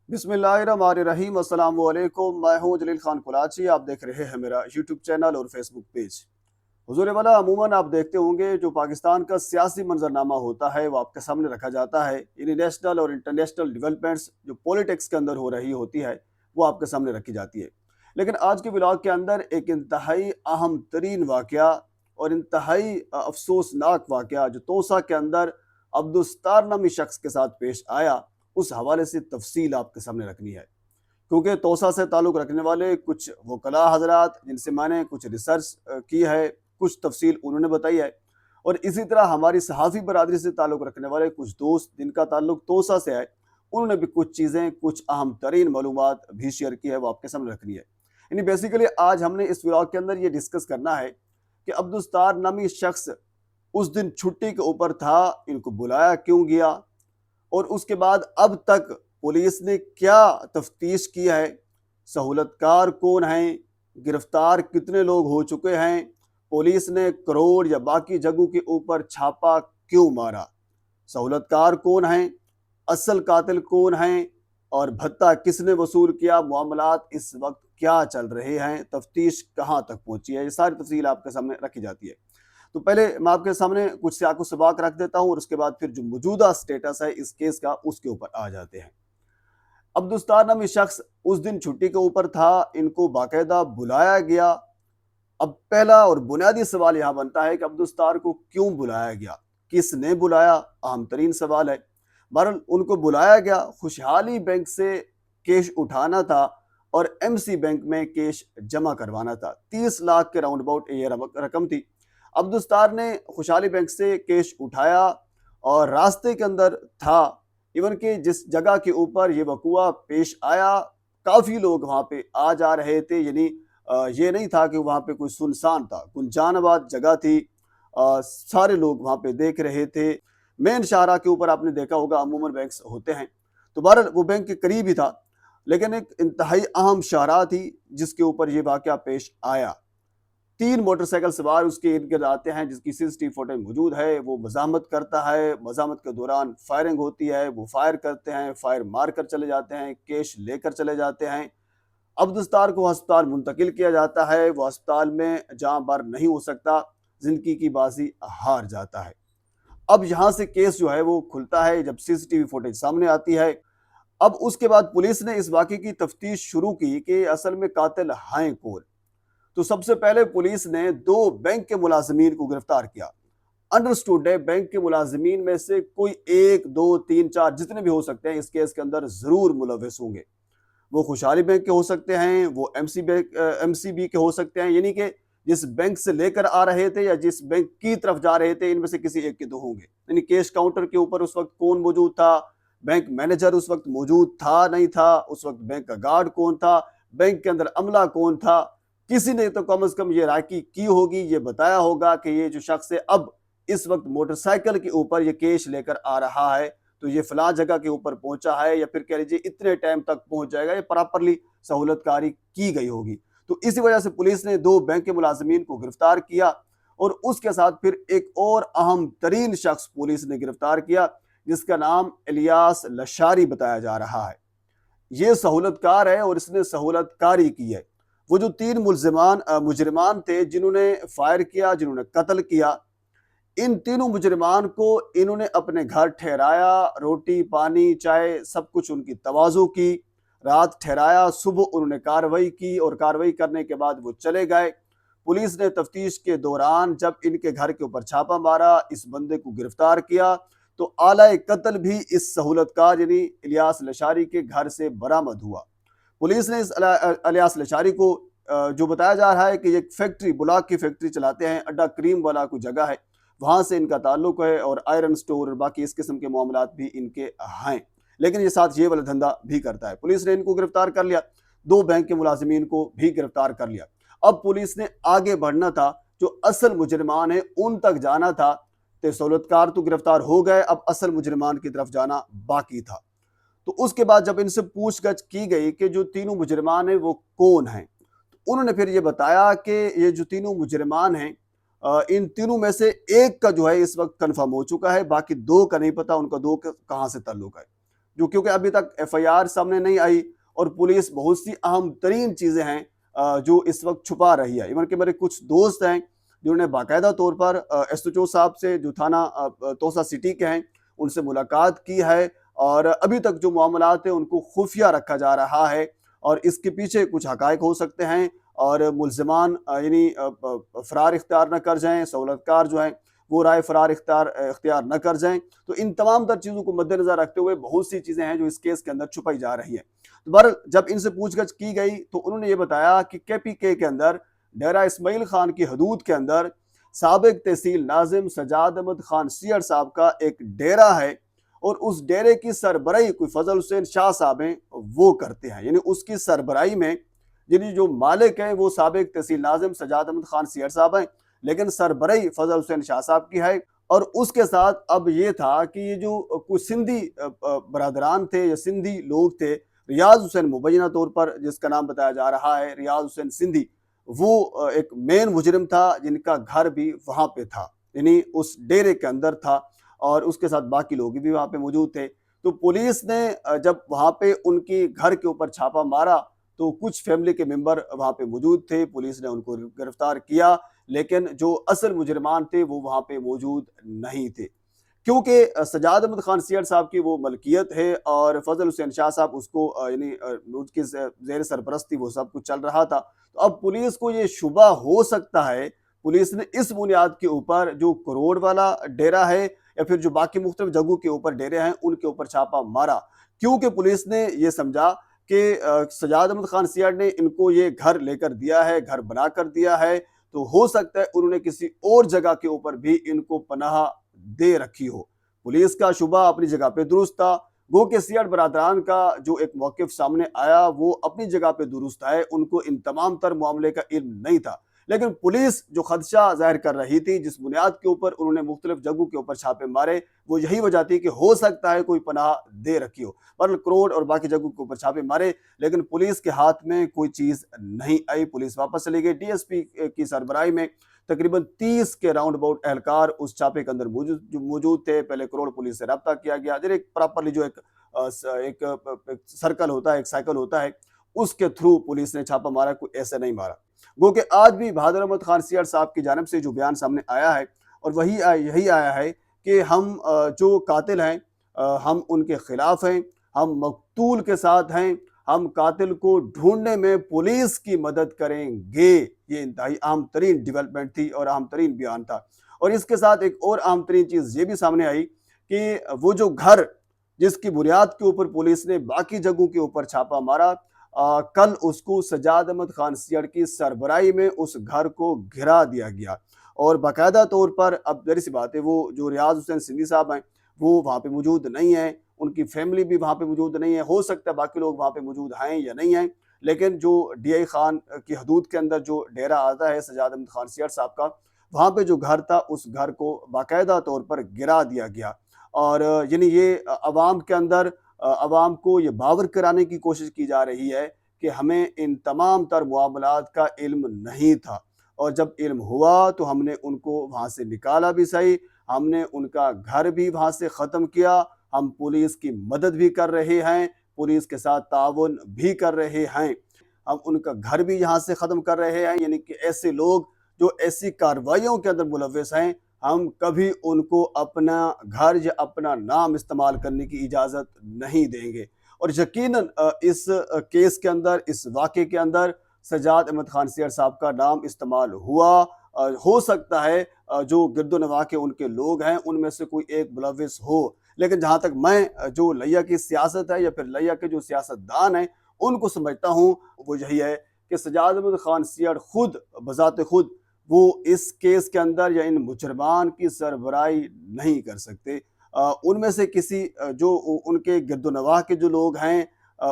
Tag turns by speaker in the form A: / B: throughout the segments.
A: बिस्मिल्लाहिर्रहमानिर्रहीम। अस्सलाम वालेकुम। मैं हूं जलील खान कुलाची। आप देख रहे हैं मेरा यूट्यूब चैनल और फेसबुक पेज। हुजूर वाला, अमूमन आप देखते होंगे जो पाकिस्तान का सियासी मंजरनामा होता है वो आपके सामने रखा जाता है। यानी नेशनल और इंटरनेशनल डेवलपमेंट्स जो पॉलिटिक्स के अंदर हो रही होती है वो आपके सामने रखी जाती है। लेकिन आज के व्लॉग के अंदर एक इंतहाई अहम तरीन वाक़या और इंतहाई अफसोसनाक वाक़या जो तोसा के अंदर अब्दुस्तार नामी शख्स के साथ पेश आया, उस हवाले से तफसील आपके सामने रखनी है। क्योंकि तोसा से ताल्लुक़ रखने वाले कुछ वकला हज़रात जिनसे मैंने कुछ रिसर्च की है, कुछ तफसील उन्होंने बताई है, और इसी तरह हमारी सहाफ़ी बरादरी से ताल्लुक़ रखने वाले कुछ दोस्त जिनका ताल्लुक़ तोसा से है, उन्होंने भी कुछ चीज़ें, कुछ अहम तरीन मालूमात भी शेयर की है, वो आपके सामने रखनी है। यानी बेसिकली आज हमने इस व्लॉग के अंदर ये डिस्कस करना है कि अब्दुस्तार नामी शख्स उस दिन छुट्टी के ऊपर था, इनको बुलाया क्यों गया, और उसके बाद अब तक पुलिस ने क्या तफ्तीश की है, सहूलतकार कौन हैं, गिरफ्तार कितने लोग हो चुके हैं, पुलिस ने करोड़ या बाकी जगहों के ऊपर छापा क्यों मारा, सहूलतकार कौन हैं, असल कातिल कौन हैं, और भत्ता किसने वसूल किया, मामलात इस वक्त क्या चल रहे हैं, तफ्तीश कहाँ तक पहुंची है, ये सारी तफसील आपके सामने रखी जाती है। तो पहले मैं आपके सामने कुछ सियाको सबाक रख देता हूं और उसके बाद फिर जो मौजूदा स्टेटस है इस केस का उसके ऊपर आ जाते हैं। अब्दुस्तार नामी शख्स उस दिन छुट्टी के ऊपर था, इनको बाकायदा बुलाया गया। अब पहला और बुनियादी सवाल यहाँ बनता है कि अब्दुस्तार को क्यों बुलाया गया, किसने बुलाया, अहम तरीन सवाल है। बहरहाल उनको बुलाया गया, खुशहाली बैंक से कैश उठाना था और एमसी बैंक में कैश जमा करवाना था। 30 लाख के राउंड अबाउट ये रकम थी। अब्दुस्तार ने खुशहाली बैंक से कैश उठाया और रास्ते के अंदर था, इवन कि जिस जगह के ऊपर ये वकुआ पेश आया, काफ़ी लोग वहाँ पे आ जा रहे थे। यानी ये नहीं था कि वहाँ पे कोई सुनसान था, गुंजानाबाद जगह थी। सारे लोग वहाँ पे देख रहे थे। मेन शाहरा के ऊपर आपने देखा होगा अमूमन बैंक्स होते हैं, तो बहरहाल वो बैंक के करीब ही था, लेकिन एक इंतहाई अहम शाहरा थी जिसके ऊपर ये वाक़या पेश आया। 3 मोटरसाइकिल सवार उसके इर्द-गिर्द आते हैं जिसकी सीसीटीवी फुटेज मौजूद है। वो मज़ाहमत करता है, मज़ाहमत के दौरान फायरिंग होती है, वो फायर करते हैं, फायर मार कर चले जाते हैं, कैश लेकर चले जाते हैं। अब्दुस्तार को अस्पताल मुंतकिल किया जाता है, वो अस्पताल में जहाँ बार नहीं हो सकता, ज़िंदगी की बाजी हार जाता है। अब यहाँ से केस जो है वो खुलता है जब सीसीटीवी फुटेज सामने आती है। अब उसके बाद पुलिस ने इस वाक़े की तफ्तीश शुरू की कि असल में कातिल हैं कौन। तो सबसे पहले पुलिस ने 2 बैंक के मुलाजिमीन को गिरफ्तार किया। अंडरस्टूड है, बैंक के मुलाजिमीन में से कोई 1, 2, 3, 4 जितने भी हो सकते हैं इस केस के अंदर ज़रूर मुलव्वस होंगे। वो खुशहाली बैंक के हो सकते हैं, वो एमसीबी के हो सकते हैं, यानी कि जिस बैंक से लेकर आ रहे थे या जिस बैंक की तरफ जा रहे थे, इनमें से किसी एक के तो होंगे। यानी कैश काउंटर के ऊपर उस वक्त कौन मौजूद था, बैंक मैनेजर उस वक्त मौजूद था नहीं था, उस वक्त बैंक का गार्ड कौन था, बैंक के अंदर अमला कौन था, किसी ने तो कम से कम ये रायकी की होगी, ये बताया होगा कि ये जो शख्स है अब इस वक्त मोटरसाइकिल के ऊपर ये कैश लेकर आ रहा है, तो ये फलां जगह के ऊपर पहुंचा है, या फिर कह लीजिए इतने टाइम तक पहुंच जाएगा, ये प्रॉपरली सहूलतकारी की गई होगी। तो इसी वजह से पुलिस ने 2 बैंक के मुलाजिमीन को गिरफ्तार किया और उसके साथ फिर एक और अहम तरीन शख्स पुलिस ने गिरफ्तार किया जिसका नाम इलियास लशारी बताया जा रहा है। ये सहूलतकार है और इसने सहूलतकारी की है। वो जो 3 मुजरिमान थे जिन्होंने फायर किया, जिन्होंने कत्ल किया, इन तीनों मुजरिमान को इन्होंने अपने घर ठहराया, रोटी पानी चाय सब कुछ उनकी तवाज़ो की, रात ठहराया, सुबह उन्होंने कार्रवाई की और कार्रवाई करने के बाद वो चले गए। पुलिस ने तफ्तीश के दौरान जब इनके घर के ऊपर छापा मारा, इस बंदे को गिरफ्तार किया, तो आला कत्ल भी इस सहूलतकार यानी इलियास लशारी के घर से बरामद हुआ। पुलिस ने इस इलियास लशारी को जो बताया जा रहा है कि एक फैक्ट्री, बुलाक की फैक्ट्री चलाते हैं, अड्डा क्रीम वाला कोई जगह है, वहाँ से इनका ताल्लुक है और आयरन स्टोर और बाकी इस किस्म के मामलात भी इनके हैं, लेकिन ये साथ ये वाला धंधा भी करता है। पुलिस ने इनको गिरफ्तार कर लिया, 2 बैंक के मुलाजिमीन को भी गिरफ्तार कर लिया। अब पुलिस ने आगे बढ़ना था, जो असल मुजरिमान है उन तक जाना था। तो सहूलतकार तो गिरफ्तार हो गए, अब असल मुजरिमान की तरफ जाना बाकी था। तो उसके बाद जब इनसे पूछगछ की गई कि जो तीनों मुजरिमान हैं वो कौन हैं, तो उन्होंने फिर ये बताया कि ये जो तीनों मुजरिमान हैं, इन तीनों में से एक का जो है इस वक्त कंफर्म हो चुका है, बाकी 2 का नहीं पता उनका 2 का कहाँ से ताल्लुक है। जो क्योंकि अभी तक FIR सामने नहीं आई और पुलिस बहुत सी अहम तरीन चीज़ें हैं जो इस वक्त छुपा रही है। इवन कि मेरे कुछ दोस्त हैं जिन्होंने बाकायदा तौर पर SHO साहब से जो थाना तोसा सिटी के हैं उनसे मुलाकात की है और अभी तक जो मामलात हैं उनको खुफिया रखा जा रहा है और इसके पीछे कुछ हकायक हो सकते हैं और मुल्ज़िमान यानी फ़रार इख्तियार न कर जाएँ, सहूलतकार जो हैं वो राय फ़रार इख्तियार न कर जाएँ। तो इन तमाम तर चीज़ों को मद्देनज़र रखते हुए बहुत सी चीज़ें हैं जो इस केस के अंदर छुपाई जा रही हैं। तो बहरहाल जब इनसे पूछगछ की गई तो उन्होंने ये बताया कि KPK के अंदर डेरा इस्माइल खान की हदूद के अंदर साबिक तहसील नाज़िम सजाद अहमद खान सियर साहब का एक डेरा है और उस डेरे की सरबराही कोई फजल हुसैन शाह साहब हैं वो करते हैं। यानी उसकी सरबराही में यानी जो मालिक है वो साबिक तहसील नाज़िम सजाद अहमद खान सियर साहब हैं, लेकिन सरबराही फजल हुसैन शाह साहब की है। और उसके साथ अब ये था कि ये जो कुछ सिंधी बरादरान थे या सिंधी लोग थे, रियाज हुसैन मुबैना तौर पर जिसका नाम बताया जा रहा है रियाज हुसैन सिंधी, वो एक मेन मुजरिम था जिनका घर भी वहाँ पे था, यानी उस डेरे के अंदर था और उसके साथ बाकी लोग भी वहाँ पे मौजूद थे। तो पुलिस ने जब वहाँ पे उनके घर के ऊपर छापा मारा तो कुछ फैमिली के मेंबर वहाँ पे मौजूद थे, पुलिस ने उनको गिरफ्तार किया, लेकिन जो असल मुजरिमान थे वो वहाँ पे मौजूद नहीं थे क्योंकि सजाद अहमद खान सियर साहब की वो मलकियत है और फजल हुसैन शाह साहब उसको यानी उसकी ज़ेर सरपरस्ती वो सब कुछ चल रहा था। तो अब पुलिस को ये शुबा हो सकता है, पुलिस ने इस बुनियाद के ऊपर जो करोड़ वाला डेरा है या फिर जो बाकी मुख्तलिफ जगहों के ऊपर डेरे हैं उनके ऊपर छापा मारा, क्योंकि पुलिस ने ये समझा कि सजाद अहमद खान सियर ने इनको ये घर लेकर दिया है, घर बना कर दिया है, तो हो सकता है उन्होंने किसी और जगह के ऊपर भी इनको पनाह दे रखी हो। पुलिस का शुबा अपनी जगह पे दुरुस्त था, गो के सियर बरादरान का जो एक मौक़िफ़ सामने आया वो अपनी जगह पे दुरुस्त है, उनको इन तमाम तर मामले का इल्म नहीं था। लेकिन पुलिस जो खदशा ज़ाहिर कर रही थी, जिस बुनियाद के ऊपर उन्होंने मुख्तलिफ जगहों के ऊपर छापे मारे, वो यही वजह थी कि हो सकता है कोई पनाह दे रखी हो। पर करोड़ और बाकी जगहों के ऊपर छापे मारे, लेकिन पुलिस के हाथ में कोई चीज़ नहीं आई, पुलिस वापस चली गई। DSP की सरबराही में तकरीबन 30 के राउंड अबाउट एहलकार उस छापे के अंदर मौजूद थे। पहले करोड़ पुलिस से रब्ता किया गया, फिर एक प्रॉपरली जो एक सर्कल होता है, एक साइकिल होता है, उसके थ्रू पुलिस ने छापा मारा, कोई ऐसे नहीं मारा। गो कि आज भी बहादुर अहमद खान सियर साहब की जानिब से जो बयान सामने आया है और यही आया है कि हम जो कातिल हैं हम उनके खिलाफ हैं, हम मकतूल के साथ हैं, हम कातिल को ढूंढने में पुलिस की मदद करेंगे। ये इंतहाई अहम तरीन डेवलपमेंट थी और अहम तरीन बयान था। और इसके साथ एक और अहम तरीन चीज़ ये भी सामने आई कि वो जो घर जिसकी बुनियाद के ऊपर पुलिस ने बाकी जगहों के ऊपर छापा मारा, कल उसको सजाद अहमद खान सियर की सरबराही में उस घर को घिरा दिया गया और बाकायदा तौर पर अब ज़ाहिर सी बात है वो जो रियाज हुसैन सिंधी साहब हैं वो वहाँ पे मौजूद नहीं है, उनकी फैमिली भी वहाँ पे मौजूद नहीं है, हो सकता है बाकी लोग वहाँ पे मौजूद हैं या नहीं हैं, लेकिन जो DI खान की हदूद के अंदर जो डेरा आता है सजाद अहमद खान सियर साहब का, वहाँ पे जो घर था उस घर को बाकायदा तौर पर गिरा दिया गया। और यानी ये अवाम के अंदर अवाम को ये बावर कराने की कोशिश की जा रही है कि हमें इन तमाम तर मामलात का इल्म नहीं था और जब इल्म हुआ तो हमने उनको वहाँ से निकाला भी सही, हमने उनका घर भी वहाँ से ख़त्म किया, हम पुलिस की मदद भी कर रहे हैं, पुलिस के साथ ताउन भी कर रहे हैं, हम उनका घर भी यहाँ से ख़त्म कर रहे हैं। यानी कि ऐसे लोग जो ऐसी कार्रवाइयों के अंदर मुलव्वस हैं, हम कभी उनको अपना घर या अपना नाम इस्तेमाल करने की इजाज़त नहीं देंगे। और यकीनन इस केस के अंदर, इस वाक़े के अंदर सजाद अहमद खान सियर साहब का नाम इस्तेमाल हुआ। हो सकता है जो गिरदोनवाह के उनके लोग हैं उनमें से कोई एक मुलव्वस हो, लेकिन जहाँ तक मैं जो लिया की सियासत है या फिर लिया के जो सियासतदान हैं उनको समझता हूँ, वो यही है कि सजाद अहमद खान सियर खुद बज़ाते खुद वो इस केस के अंदर या इन मुजरमान की सरबराही नहीं कर सकते। उनमें से किसी जो उनके गिरदोनवाह के जो लोग हैं,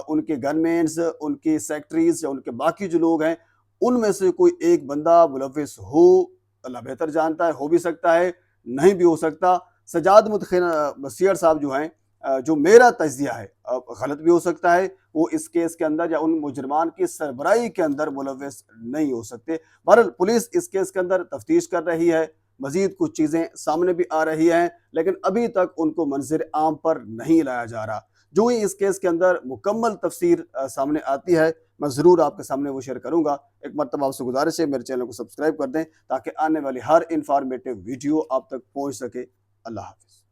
A: उनके गनमैन्स, उनके सेक्रेटरीज या उनके बाकी जो लोग हैं, उनमें से कोई एक बंदा मुलव्वस हो, अल्लाह बेहतर जानता है, हो भी सकता है, नहीं भी हो सकता। सजाद अहमद सियर साहब जो हैं, जो मेरा तज्जिया है, गलत भी हो सकता है, वो इस केस के अंदर या उन मुजरमान की सरबराही के अंदर मुलव्वस नहीं हो सकते। बहरहाल पुलिस इस केस के अंदर तफ्तीश कर रही है, मजीद कुछ चीज़ें सामने भी आ रही हैं, लेकिन अभी तक उनको मंज़िर आम पर नहीं लाया जा रहा। جو ہی اس کیس کے اندر مکمل تفسیر سامنے آتی ہے میں ضرور آپ کے سامنے وہ شیئر کروں گا۔ ایک مرتبہ آپ سے گزارش ہے میرے چینل کو سبسکرائب کر دیں تاکہ آنے والی ہر انفارمیٹیو ویڈیو آپ تک پہنچ سکے۔ اللہ حافظ۔